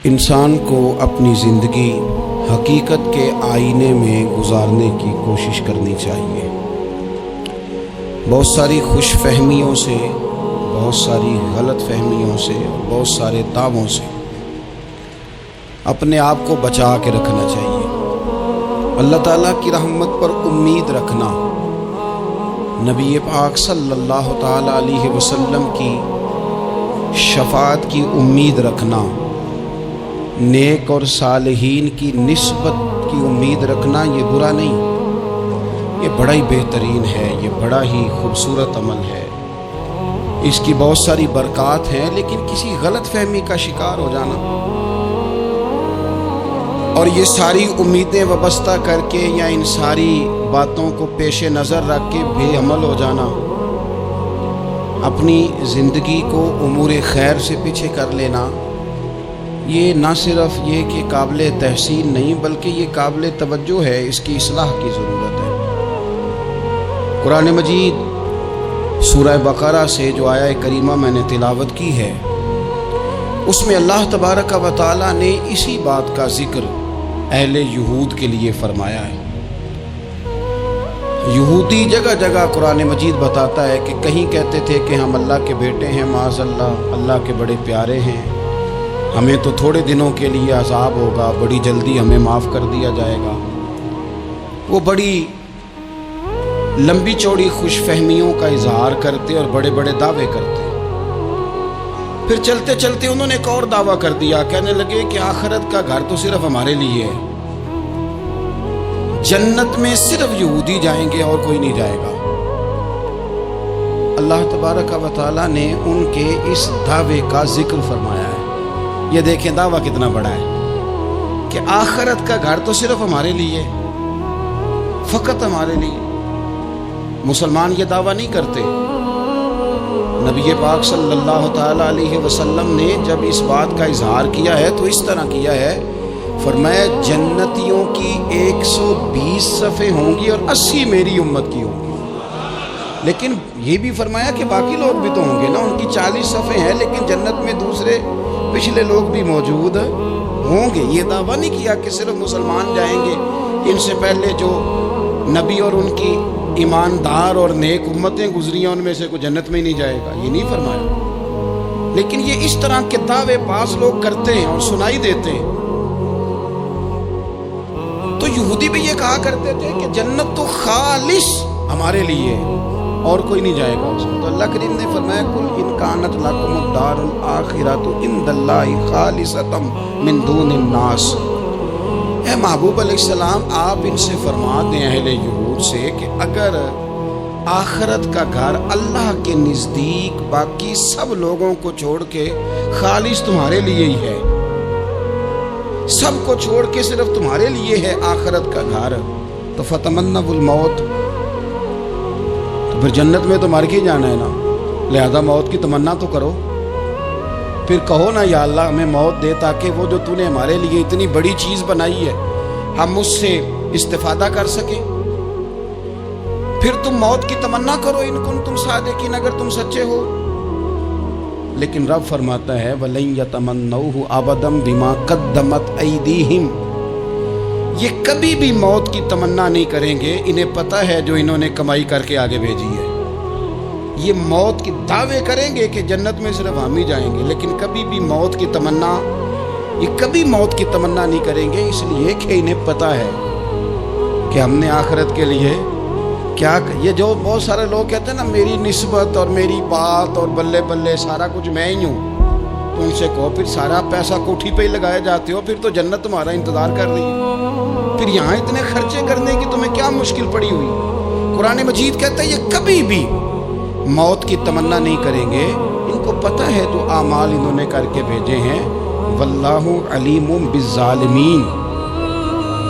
انسان کو اپنی زندگی حقیقت کے آئینے میں گزارنے کی کوشش کرنی چاہیے۔ بہت ساری خوش فہمیوں سے، بہت ساری غلط فہمیوں سے، بہت سارے دعووں سے اپنے آپ کو بچا کے رکھنا چاہیے۔ اللہ تعالیٰ کی رحمت پر امید رکھنا، نبی پاک صلی اللہ تعالیٰ علیہ وسلم کی شفاعت کی امید رکھنا، نیک اور صالحین کی نسبت کی امید رکھنا، یہ برا نہیں، یہ بڑا ہی بہترین ہے، یہ بڑا ہی خوبصورت عمل ہے، اس کی بہت ساری برکات ہیں۔ لیکن کسی غلط فہمی کا شکار ہو جانا اور یہ ساری امیدیں وابستہ کر کے یا ان ساری باتوں کو پیش نظر رکھ کے بے عمل ہو جانا، اپنی زندگی کو امور خیر سے پیچھے کر لینا، یہ نہ صرف یہ کہ قابل تحسین نہیں بلکہ یہ قابل توجہ ہے، اس کی اصلاح کی ضرورت ہے۔ قرآن مجید سورہ بقرہ سے جو آیہ کریمہ میں نے تلاوت کی ہے، اس میں اللہ تبارک و تعالیٰ نے اسی بات کا ذکر اہل یہود کے لیے فرمایا ہے۔ یہودی جگہ جگہ قرآن مجید بتاتا ہے کہ کہیں کہتے تھے کہ ہم اللہ کے بیٹے ہیں، معاذ اللہ، اللہ کے بڑے پیارے ہیں، ہمیں تو تھوڑے دنوں کے لیے عذاب ہوگا، بڑی جلدی ہمیں معاف کر دیا جائے گا۔ وہ بڑی لمبی چوڑی خوش فہمیوں کا اظہار کرتے اور بڑے بڑے دعوے کرتے۔ پھر چلتے چلتے انہوں نے ایک اور دعویٰ کر دیا، کہنے لگے کہ آخرت کا گھر تو صرف ہمارے لیے ہے، جنت میں صرف یہودی جائیں گے اور کوئی نہیں جائے گا۔ اللہ تبارک و تعالیٰ نے ان کے اس دعوے کا ذکر فرمایا ہے۔ یہ دیکھیں دعویٰ کتنا بڑا ہے کہ آخرت کا گھر تو صرف ہمارے لیے، فقط ہمارے لیے۔ مسلمان یہ دعویٰ نہیں کرتے۔ نبی پاک صلی اللہ تعالیٰ علیہ وسلم نے جب اس بات کا اظہار کیا ہے تو اس طرح کیا ہے، فرمایا جنتیوں کی 120 صفیں ہوں گی اور 80 میری امت کی ہوں گی۔ لیکن یہ بھی فرمایا کہ باقی لوگ بھی تو ہوں گے نا، ان کی 40 صفیں ہیں لیکن جنت میں دوسرے پچھلے لوگ بھی موجود ہوں گے۔ یہ دعویٰ نہیں کیا کہ صرف مسلمان جائیں گے، ان سے پہلے جو نبی اور ان کی ایماندار اور نیک امتیں گزری ہیں ان میں سے کوئی جنت میں ہی نہیں جائے گا، یہ نہیں فرمایا۔ لیکن یہ اس طرح کے دعوے بعض لوگ کرتے ہیں اور سنائی دیتے ہیں۔ تو یہودی بھی یہ کہا کرتے تھے کہ جنت تو خالص ہمارے لیے اور کوئی نہیں جائے گا اس میں۔ تو اللہ کریم نے فرمایا قل ان کانت لکم الدار الاخرۃ عند اللہ خالصۃ من دون الناس۔ اے محبوب علیہ السلام، آپ ان سے فرما دیں اہل یہود سے کہ اگر آخرت کا گھر اللہ کے نزدیک باقی سب لوگوں کو چھوڑ کے خالص تمہارے لیے ہی ہے، سب کو چھوڑ کے صرف تمہارے لیے ہے آخرت کا گھر، تو فتمنوا الموت، تو پھر جنت میں تو مر کے جانا ہے نا، لہذا موت کی تمنا تو کرو۔ پھر کہو نا یا اللہ ہمیں موت دے تاکہ وہ جو تو نے ہمارے لیے اتنی بڑی چیز بنائی ہے ہم اس سے استفادہ کر سکیں۔ پھر تم موت کی تمنا کرو ان کنتم صادقین، اگر تم سچے ہو۔ لیکن رب فرماتا ہے وَلَن يَتَمَنَّوْهُ أَبَدًا بِمَا قَدَّمَتْ أَيْدِيهِمْ، یہ کبھی بھی موت کی تمنا نہیں کریں گے، انہیں پتہ ہے جو انہوں نے کمائی کر کے آگے بھیجی ہے۔ یہ موت کی دعوے کریں گے کہ جنت میں صرف ہم ہی جائیں گے، لیکن کبھی بھی موت کی تمنا، یہ کبھی موت کی تمنا نہیں کریں گے، اس لیے کہ انہیں پتہ ہے کہ ہم نے آخرت کے لیے کیا۔ یہ جو بہت سارے لوگ کہتے ہیں نا میری نسبت اور میری بات اور بلے بلے سارا کچھ میں ہی ہوں، تو ان سے کہو پھر سارا پیسہ کوٹھی پہ ہی لگائے جاتے ہو، پھر تو جنت تمہارا انتظار کر رہی ہے، پھر یہاں اتنے خرچے کرنے کی تمہیں کیا مشکل پڑی ہوئی۔ قرآن مجید کہتا ہے یہ کبھی بھی موت کی تمنا نہیں کریں گے، ان کو پتہ ہے جو اعمال انہوں نے کر کے بھیجے ہیں۔ واللہ علیم بالظالمین،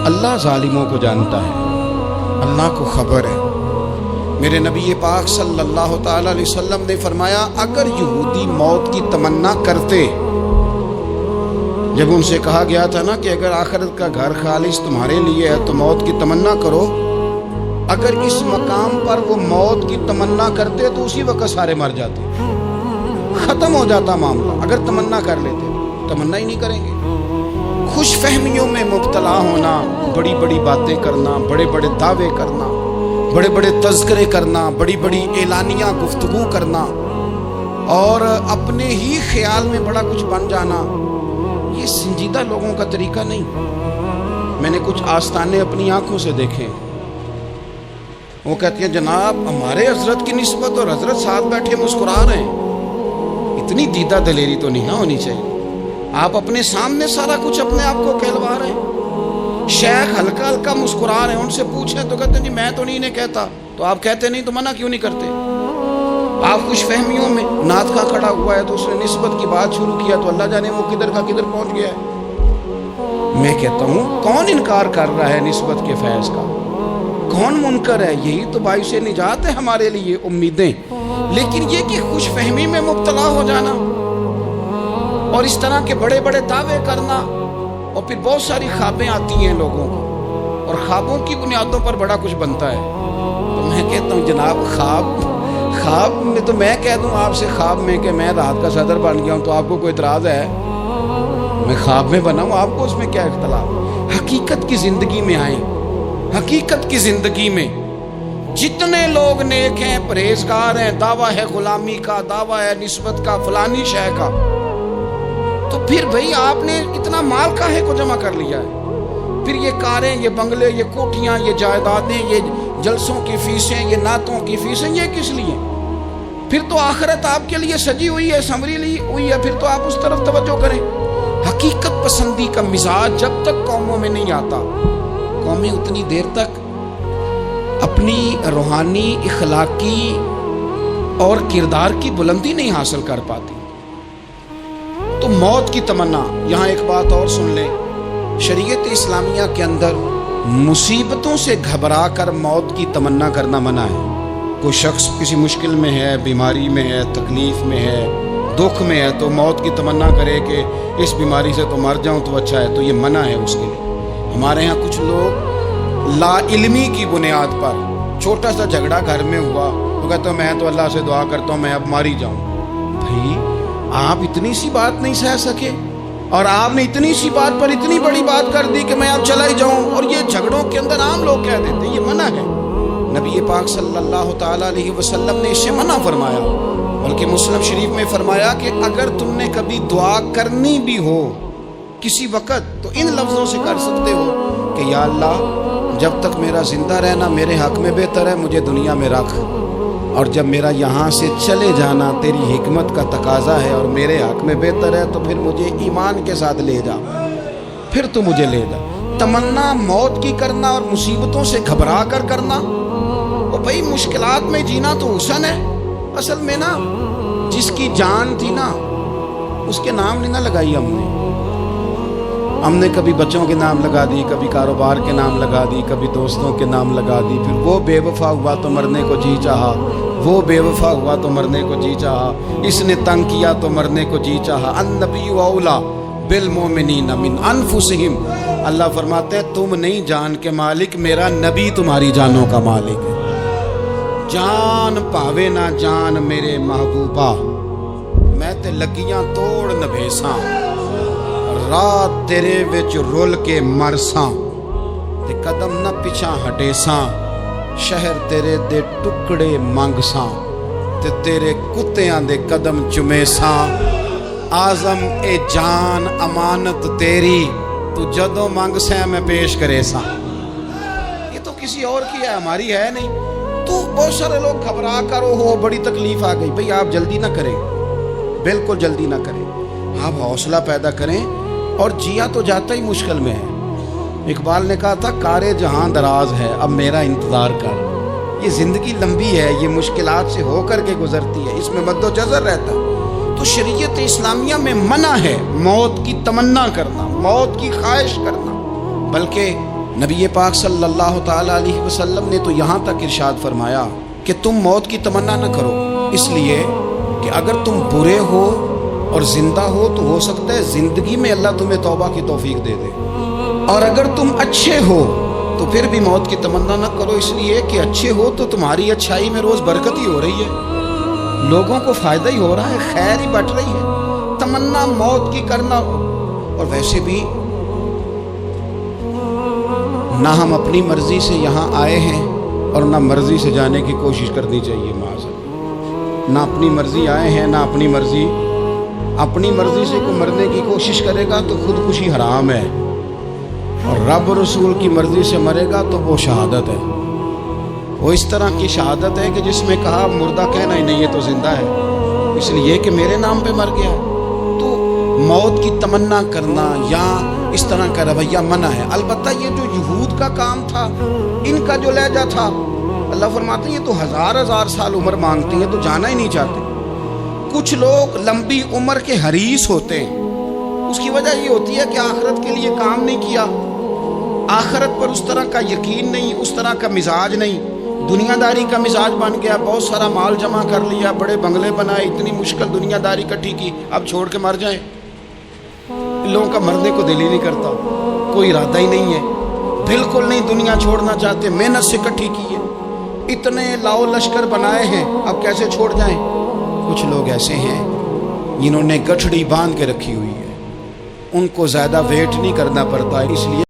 اللہ ظالموں کو جانتا ہے، اللہ کو خبر ہے۔ میرے نبی پاک صلی اللہ تعالی علیہ وسلم نے فرمایا اگر یہودی موت کی تمنا کرتے، جب ان سے کہا گیا تھا نا کہ اگر آخرت کا گھر خالص تمہارے لیے ہے تو موت کی تمنا کرو، اگر اس مقام پر وہ موت کی تمنا کرتے تو اسی وقت سارے مر جاتے، ختم ہو جاتا معاملہ۔ اگر تمنا کر لیتے، تمنا ہی نہیں کریں گے۔ خوش فہمیوں میں مبتلا ہونا، بڑی بڑی باتیں کرنا، بڑے بڑے دعوے کرنا، بڑے بڑے تذکرے کرنا، بڑی بڑی اعلانیہ گفتگو کرنا اور اپنے ہی خیال میں بڑا کچھ بن جانا، یہ سنجیدہ لوگوں کا طریقہ نہیں۔ میں نے کچھ آستانے اپنی آنکھوں سے دیکھے، وہ کہتی ہیں جناب ہمارے حضرت کی نسبت اور حضرت ساتھ بیٹھے مسکرا رہے ہیں، اتنی دیدہ دلیری تو نہیں نہ ہونی چاہیے۔ آپ اپنے سامنے سارا کچھ اپنے آپ کو کہلوا رہے ہیں، شیخ ہلکا ہلکا مسکرا رہے ہیں، ان سے پوچھیں تو کہتے ہیں جی میں تو نہیں کہتا، تو آپ کہتے نہیں تو منع کیوں نہیں کرتے؟ آپ خوش فہمیوں میں، نعت کا کھڑا ہوا ہے تو اس نے نسبت کی بات شروع کیا تو اللہ جانے وہ کدھر کا کدھر پہنچ گیا ہے۔ میں کہتا ہوں کون انکار کر رہا ہے نسبت کے فیض کا؟ کون منکر ہے؟ یہی تو باعث نجات ہے ہمارے لیے امیدیں، لیکن یہ کہ خوش فہمی میں مبتلا ہو جانا اور اس طرح کے بڑے بڑے دعوے کرنا، اور پھر بہت ساری خوابیں آتی ہیں لوگوں کو اور خوابوں کی بنیادوں پر بڑا کچھ بنتا ہے۔ تو میں کہتا ہوں جناب خواب میں تو میں کہہ دوں آپ سے خواب میں کہ میں رات کا صدر بن گیا ہوں تو آپ کو کوئی اعتراض ہے؟ میں خواب میں بنا ہوں، آپ کو اس میں کیا اختلاف؟ حقیقت کی زندگی میں آئیں، حقیقت کی زندگی میں جتنے لوگ نیک ہیں، پرہیزگار ہیں، دعویٰ ہے غلامی کا، دعویٰ ہے نسبت کا، فلانی شے کا، تو پھر بھئی آپ نے اتنا مال کاہے کو جمع کر لیا ہے؟ پھر یہ کاریں، یہ بنگلے، یہ کوٹھیاں، یہ جائیدادیں، یہ جلسوں کی فیسیں، یہ نعتوں کی فیسیں، یہ کس لیے؟ پھر تو آخرت آپ کے لیے سجی ہوئی ہے، سنوری ہوئی ہے، پھر تو آپ اس طرف توجہ کریں۔ حقیقت پسندی کا مزاج جب تک قوموں میں نہیں آتا، قومیں اتنی دیر تک اپنی روحانی، اخلاقی اور کردار کی بلندی نہیں حاصل کر پاتی۔ تو موت کی تمنا، یہاں ایک بات اور سن لیں، شریعت اسلامیہ کے اندر مصیبتوں سے گھبرا کر موت کی تمنا کرنا منع ہے۔ کوئی شخص کسی مشکل میں ہے، بیماری میں ہے، تکلیف میں ہے، دکھ میں ہے، تو موت کی تمنا کرے کہ اس بیماری سے تو مر جاؤں تو اچھا ہے، تو یہ منع ہے اس کے لیے۔ ہمارے ہاں کچھ لوگ لا علمی کی بنیاد پر چھوٹا سا جھگڑا گھر میں ہوا تو کہتے ہیں میں تو اللہ سے دعا کرتا ہوں میں اب مر ہی جاؤں۔ بھائی آپ اتنی سی بات نہیں سہ سکے اور آپ نے اتنی سی بات پر اتنی بڑی بات کر دی کہ میں اب چلا ہی جاؤں، اور یہ جھگڑوں کے اندر عام لوگ کہہ دیتے ہیں، یہ منع ہے۔ نبی پاک صلی اللہ تعالیٰ علیہ وسلم نے اسے منع فرمایا، بلکہ مسلم شریف میں فرمایا کہ اگر تم نے کبھی دعا کرنی بھی ہو کسی وقت تو ان لفظوں سے کر سکتے ہو کہ یا اللہ جب تک میرا زندہ رہنا میرے حق میں بہتر ہے، مجھے دنیا میں رکھ، اور جب میرا یہاں سے چلے جانا تیری حکمت کا تقاضا ہے اور میرے حق میں بہتر ہے تو پھر مجھے ایمان کے ساتھ لے جا، پھر تو مجھے لے جا۔ تمنا موت کی کرنا اور مصیبتوں سے گھبرا کر کرنا، اور بھائی مشکلات میں جینا تو حسن ہے۔ اصل میں نا جس کی جان تھی نا اس کے نام نہیں نہ لگائی ہم نے کبھی بچوں کے نام لگا دی، کبھی کاروبار کے نام لگا دی، کبھی دوستوں کے نام لگا دی، پھر وہ بے وفا ہوا تو مرنے کو جی چاہا، وہ بے وفا ہوا تو مرنے کو جی چاہا، اس نے تنگ کیا تو مرنے کو جی چاہا۔ النبی اولا بالمؤمنین من انفسہم، اللہ فرماتے ہیں تم نہیں جان کے مالک، میرا نبی تمہاری جانوں کا مالک ہے۔ جان پاوے نہ جان میرے محبوبہ، میں تے لگیاں توڑ نبھیساں، رات تیرے وچ رول کے مرساں، تے قدم نہ پیچھا ہٹیساں، شہر تیرے دے ٹکڑے منگساں، تے تیرے کتیاں دے قدم چمیساں، آزم اے جان امانت تیری، تو جدوں منگ سیں میں پیش کرے ساں۔ یہ تو کسی اور کی ہے، ہماری ہے نہیں۔ تو بہت سارے لوگ گھبرا کر ہو بڑی تکلیف آ گئی، بھئی آپ جلدی نہ کریں، بالکل جلدی نہ کریں، آپ حوصلہ پیدا کریں، اور جیا تو جاتا ہی مشکل میں ہے۔ اقبال نے کہا تھا کارے جہاں دراز ہے اب میرا انتظار کر، یہ زندگی لمبی ہے، یہ مشکلات سے ہو کر کے گزرتی ہے، اس میں مد و جزر رہتا ہے۔ تو شریعت اسلامیہ میں منع ہے موت کی تمنا کرنا، موت کی خواہش کرنا، بلکہ نبی پاک صلی اللہ تعالیٰ علیہ وسلم نے تو یہاں تک ارشاد فرمایا کہ تم موت کی تمنا نہ کرو، اس لیے کہ اگر تم برے ہو اور زندہ ہو تو ہو سکتا ہے زندگی میں اللہ تمہیں توبہ کی توفیق دے دے، اور اگر تم اچھے ہو تو پھر بھی موت کی تمنا نہ کرو، اس لیے کہ اچھے ہو تو تمہاری اچھائی میں روز برکت ہی ہو رہی ہے، لوگوں کو فائدہ ہی ہو رہا ہے، خیر ہی بٹ رہی ہے۔ تمنا موت کی کرنا، اور ویسے بھی نہ ہم اپنی مرضی سے یہاں آئے ہیں اور نہ مرضی سے جانے کی کوشش کرنی چاہیے معاذ، نہ اپنی مرضی آئے ہیں نہ اپنی مرضی سے کوئی مرنے کی کوشش کرے گا تو خودکشی حرام ہے، اور رب رسول کی مرضی سے مرے گا تو وہ شہادت ہے۔ وہ اس طرح کی شہادت ہے کہ جس میں کہا مردہ کہنا ہی نہیں، یہ تو زندہ ہے، اس لیے کہ میرے نام پہ مر گیا۔ تو موت کی تمنا کرنا یا اس طرح کا رویہ منع ہے۔ البتہ یہ جو یہود کا کام تھا، ان کا جو لہجہ تھا، اللہ فرماتے ہیں یہ تو ہزار سال عمر مانگتی ہیں تو جانا ہی نہیں چاہتے۔ کچھ لوگ لمبی عمر کے حریص ہوتے ہیں، اس کی وجہ یہ ہوتی ہے کہ آخرت کے لیے کام نہیں کیا، آخرت پر اس طرح کا یقین نہیں، اس طرح کا مزاج نہیں، دنیا داری کا مزاج بن گیا، بہت سارا مال جمع کر لیا، بڑے بنگلے بنائے، اتنی مشکل دنیا داری کٹھی کی، اب چھوڑ کے مر جائیں۔ ان لوگوں کا مرنے کو دل ہی نہیں کرتا، کوئی ارادہ ہی نہیں ہے، بالکل نہیں دنیا چھوڑنا چاہتے، محنت سے کٹھی کی ہے، اتنے لاؤ لشکر بنائے ہیں، اب کیسے چھوڑ جائیں۔ کچھ لوگ ایسے ہیں جنہوں نے گٹھڑی باندھ کے رکھی ہوئی ہے، ان کو زیادہ ویٹ نہیں کرنا پڑتا، اس لیے